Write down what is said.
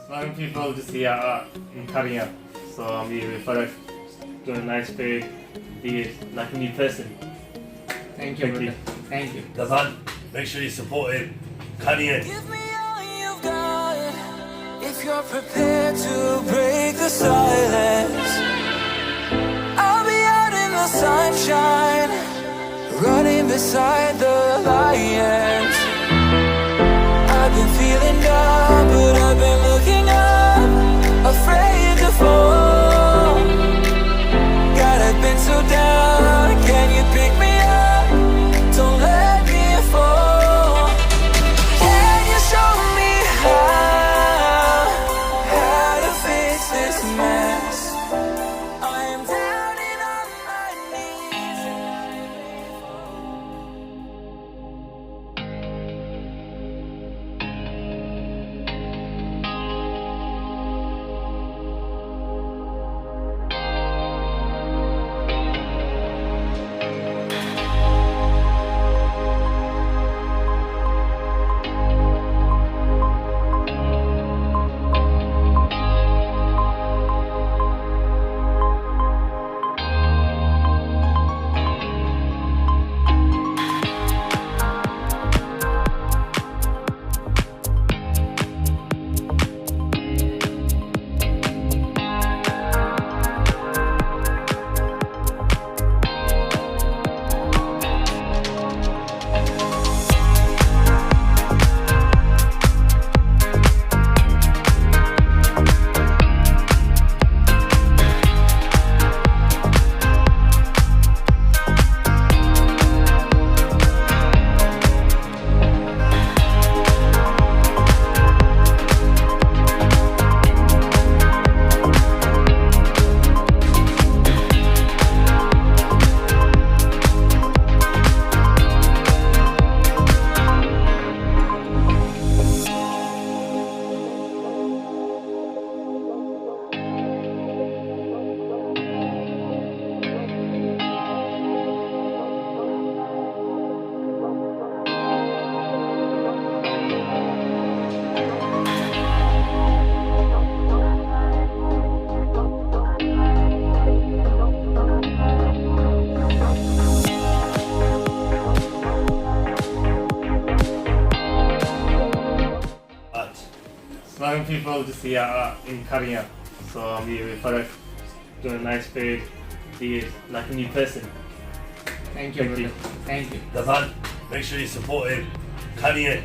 Salon people just see in kharian. So I'm here with Farrkh, doing a nice fade, be like a new person. Thank you, brother. Thank you. Dullha, make sure you support him. Kharian. Give me all you've got if you're prepared to break the silence. I'll be out in the sunshine, running beside the lions. I've been feeling down, but I've been looking up, afraid to fall. God, I've been so down, can you pick me up? Don't let me fall. Can you show me how to fix this mess? I am down and on my knees and Salon people just see in kharian. So I'm here with Farrkh, doing a nice fade, be like a new person. Thank you, brother. Thank you. Dullha, make sure you support him. Kharian.